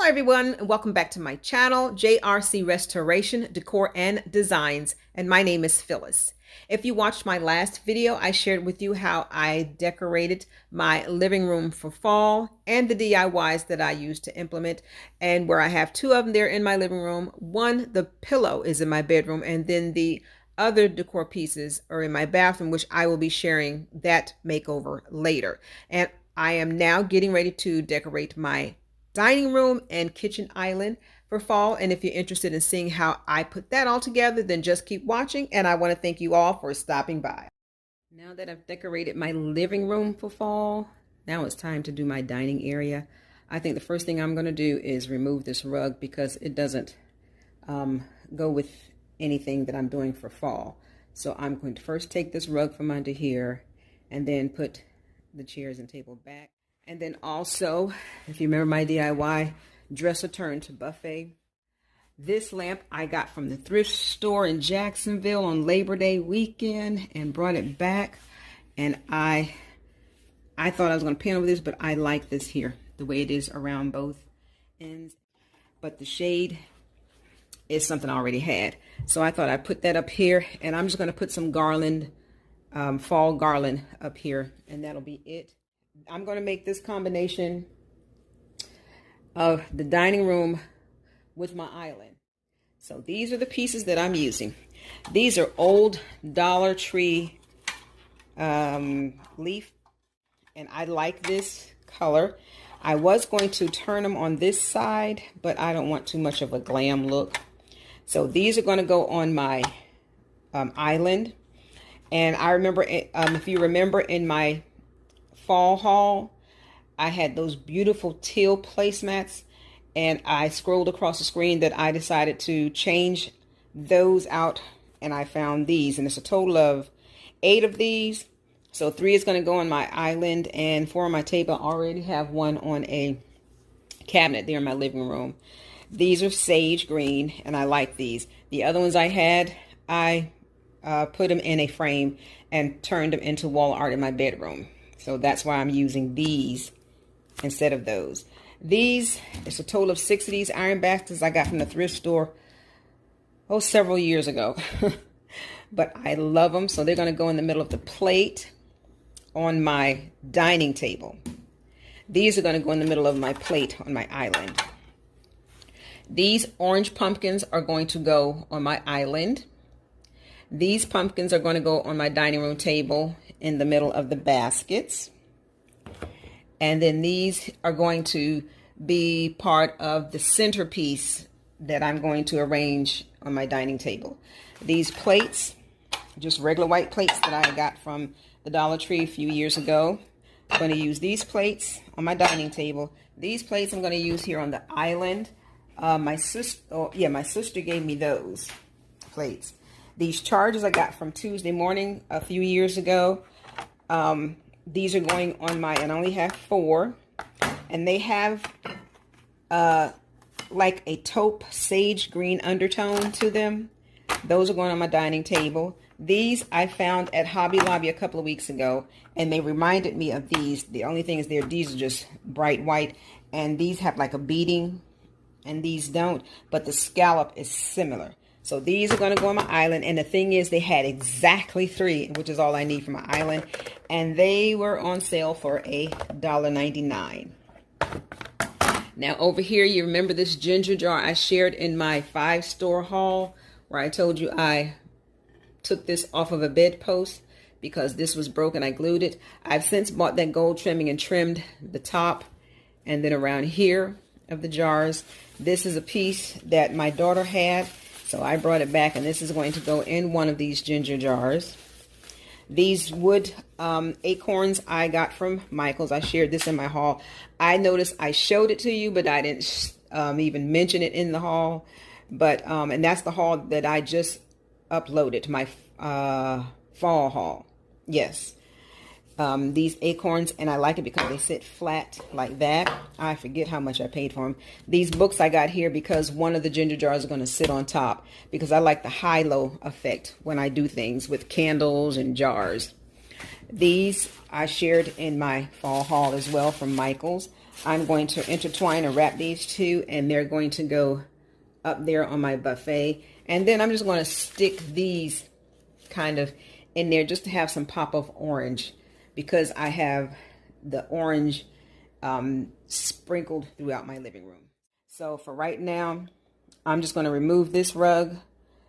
Hello everyone, and welcome back to my channel, JRC Restoration, Decor and Designs, and my name is Phyllis. If you watched my last video, I shared with you how I decorated my living room for fall and the DIYs that I used to implement, and where I have two of them there in my living room. One, the pillow, is in my bedroom, and then the other decor pieces are in my bathroom, which I will be sharing that makeover later. And I am now getting ready to decorate my dining room and kitchen island for fall. And if you're interested in seeing how I put that all together, then just keep watching. And I want to thank you all for stopping by. Now that I've decorated my living room for fall, now it's time to do my dining area. I think the first thing I'm going to do is remove this rug because it doesn't go with anything that I'm doing for fall. So I'm going to first take this rug from under here and then put the chairs and table back. And then also, if you remember my DIY dresser turn to buffet, this lamp I got from the thrift store in Jacksonville on Labor Day weekend and brought it back. And I thought I was going to paint over this, but I like this here, the way it is around both ends. But the shade is something I already had. So I thought I'd put that up here, and I'm just going to put some garland, fall garland up here, and that'll be it. I'm going to make this combination of the dining room with my island. So these are the pieces that I'm using. These are old Dollar Tree leaf, and I like this color. I was going to turn them on this side, but I don't want too much of a glam look. So these are going to go on my island. And I remember, if you remember in my fall haul, I had those beautiful teal placemats, and I scrolled across the screen that I decided to change those out, and I found these, and it's a total of 8 of these. So 3 is going to go on my island, and 4 on my table. I already have one on a cabinet there in my living room. These are sage green, and I like these. The other ones I had, I put them in a frame and turned them into wall art in my bedroom. So that's why I'm using these instead of those. These, it's a total of 6 of these iron baskets I got from the thrift store, several years ago. But I love them. So they're going to go in the middle of the plate on my dining table. These are going to go in the middle of my plate on my island. These orange pumpkins are going to go on my island. These pumpkins are going to go on my dining room table in the middle of the baskets. And then these are going to be part of the centerpiece that I'm going to arrange on my dining table. These plates, just regular white plates that I got from the Dollar Tree a few years ago. I'm going to use these plates on my dining table. These plates I'm going to use here on the island. My sister gave me those plates. These chargers I got from Tuesday Morning a few years ago. These are going on my, and I only have 4. And they have like a taupe sage green undertone to them. Those are going on my dining table. These I found at Hobby Lobby a couple of weeks ago, and they reminded me of these. The only thing is these are just bright white, and these have like a beading, and these don't, but the scallop is similar. So these are going to go on my island, and the thing is they had exactly 3, which is all I need for my island, and they were on sale for $1.99. Now over here, you remember this ginger jar I shared in my 5-store haul, where I told you I took this off of a bedpost because this was broken. I glued it. I've since bought that gold trimming and trimmed the top and then around here of the jars. This is a piece that my daughter had, so I brought it back, and this is going to go in one of these ginger jars. These wood acorns I got from Michael's. I shared this in my haul. I noticed I showed it to you, but I didn't even mention it in the haul. But and that's the haul that I just uploaded to my fall haul. Yes. These acorns, and I like it because they sit flat like that. I forget how much I paid for them. These books I got here because one of the ginger jars are going to sit on top, because I like the high-low effect when I do things with candles and jars. These I shared in my fall haul as well from Michael's. I'm going to intertwine and wrap these two, and they're going to go up there on my buffet. And then I'm just going to stick these kind of in there just to have some pop of orange, because I have the orange sprinkled throughout my living room. So for right now, I'm just going to remove this rug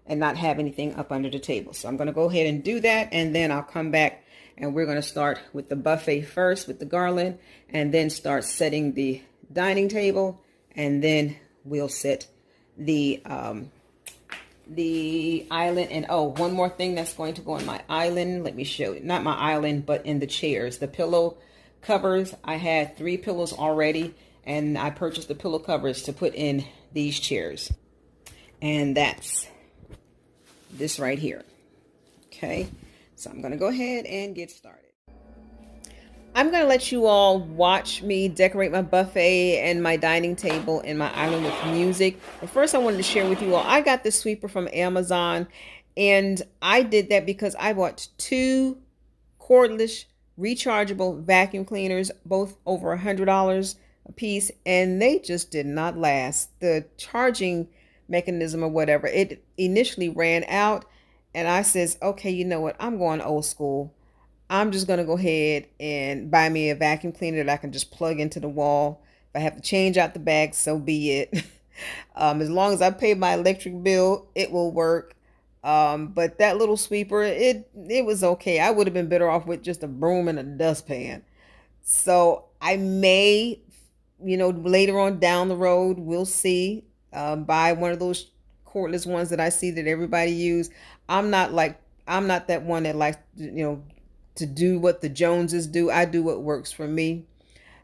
and not have anything up under the table. So I'm going to go ahead and do that, and then I'll come back and we're going to start with the buffet first with the garland, and then start setting the dining table, and then we'll set the island. And oh, one more thing that's going to go on my island. Let me show you. Not my island, but in the chairs. The pillow covers. I had 3 pillows already, and I purchased the pillow covers to put in these chairs. And that's this right here. Okay, so I'm going to go ahead and get started. I'm going to let you all watch me decorate my buffet and my dining table and my island with music. But first, I wanted to share with you all, I got this sweeper from Amazon, and I did that because I bought 2 cordless rechargeable vacuum cleaners, both over $100 a piece, and they just did not last. The charging mechanism or whatever, it initially ran out, and I says, okay, you know what, I'm going old school. I'm just going to go ahead and buy me a vacuum cleaner that I can just plug into the wall. If I have to change out the bag, so be it. As long as I pay my electric bill, it will work. But that little sweeper, it was okay. I would have been better off with just a broom and a dustpan. So I may, later on down the road, we'll see, buy one of those cordless ones that I see that everybody use. I'm not that one that likes, to do what the Joneses do. I do what works for me.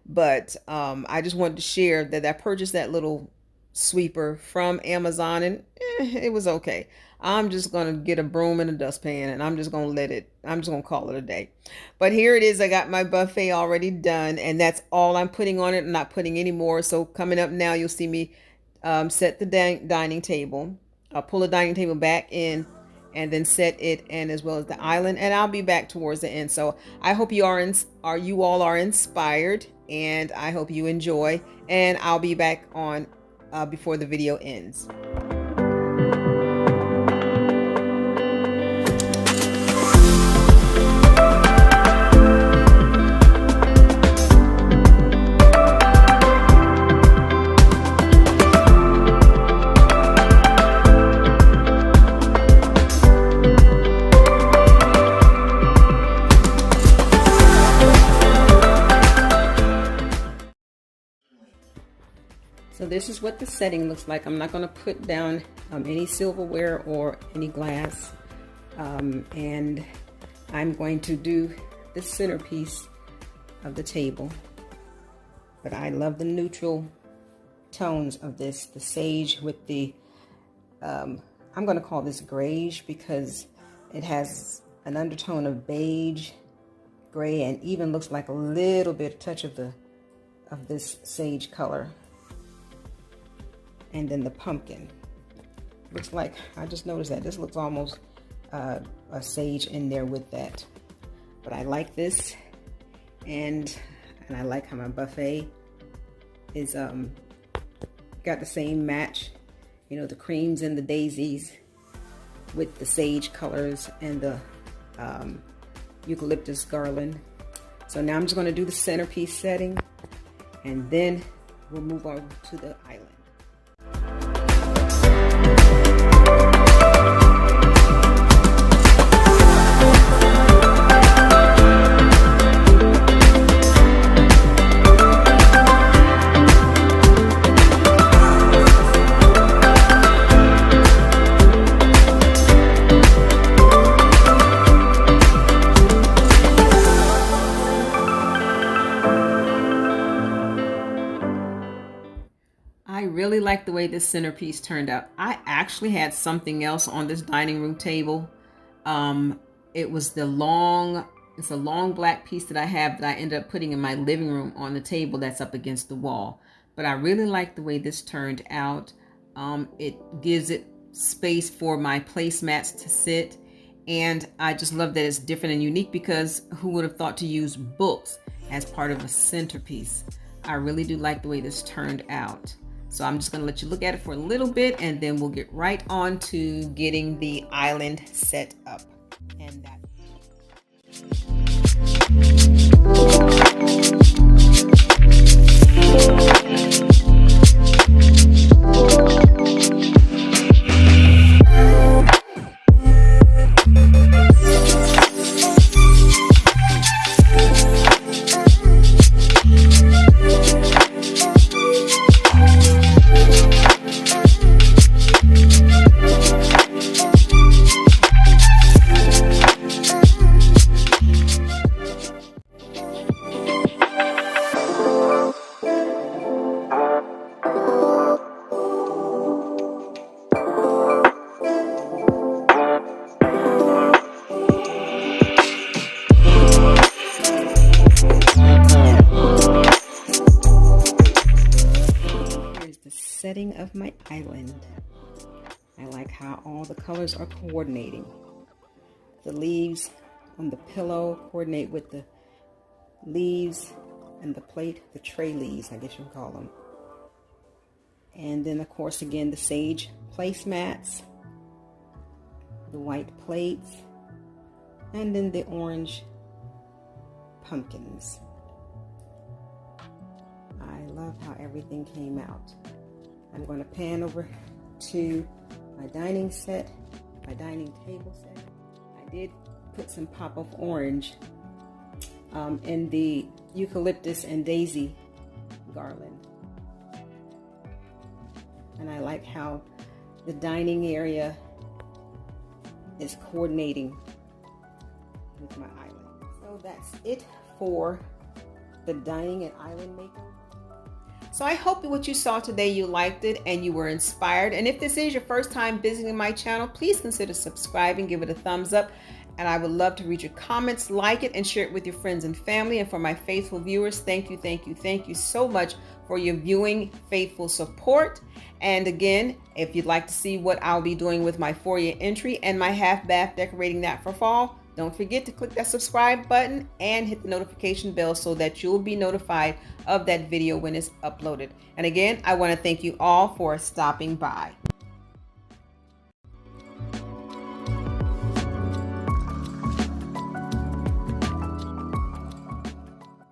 But I just wanted to share that I purchased that little sweeper from Amazon, and it was okay. I'm just going to get a broom and a dustpan, and I'm just going to call it a day. But here it is. I got my buffet already done, and that's all I'm putting on it. I'm not putting any more. So coming up now, you'll see me set the dining table. I'll pull the dining table back in, and then set it, and as well as the island, and I'll be back towards the end. So I hope you all are inspired, and I hope you enjoy, and I'll be back on before the video ends. So this is what the setting looks like. I'm not going to put down any silverware or any glass. And I'm going to do the centerpiece of the table. But I love the neutral tones of this. The sage with the, I'm going to call this grayish because it has an undertone of beige, gray, and even looks like a little bit touch of this sage color. And then the pumpkin looks like, I just noticed that this looks almost a sage in there with that. But I like this, and I like how my buffet is got the same match, the creams and the daisies with the sage colors and the eucalyptus garland. So now I'm just going to do the centerpiece setting, and then we'll move on to the island. I really like the way this centerpiece turned out. I actually had something else on this dining room table. It was it's a long black piece that I have that I ended up putting in my living room on the table that's up against the wall. But I really like the way this turned out. It gives it space for my placemats to sit. And I just love that it's different and unique, because who would have thought to use books as part of a centerpiece? I really do like the way this turned out. So I'm just going to let you look at it for a little bit, and then we'll get right on to getting the island set up. And that. Setting of my island. I like how all the colors are coordinating. The leaves on the pillow coordinate with the leaves and the plate, the tray leaves, I guess you can call them. And then of course again the sage placemats, the white plates, and then the orange pumpkins. I love how everything came out. I'm going to pan over to my dining set, my dining table set. I did put some pop of orange in the eucalyptus and daisy garland. And I like how the dining area is coordinating with my island. So that's it for the dining and island maker. So I hope that what you saw today, you liked it and you were inspired. And if this is your first time visiting my channel, please consider subscribing, give it a thumbs up. And I would love to read your comments, like it, and share it with your friends and family. And for my faithful viewers, thank you so much for your viewing faithful support. And again, if you'd like to see what I'll be doing with my foyer entry and my half bath, decorating that for fall, don't forget to click that subscribe button and hit the notification bell so that you'll be notified of that video when it's uploaded. And again, I want to thank you all for stopping by.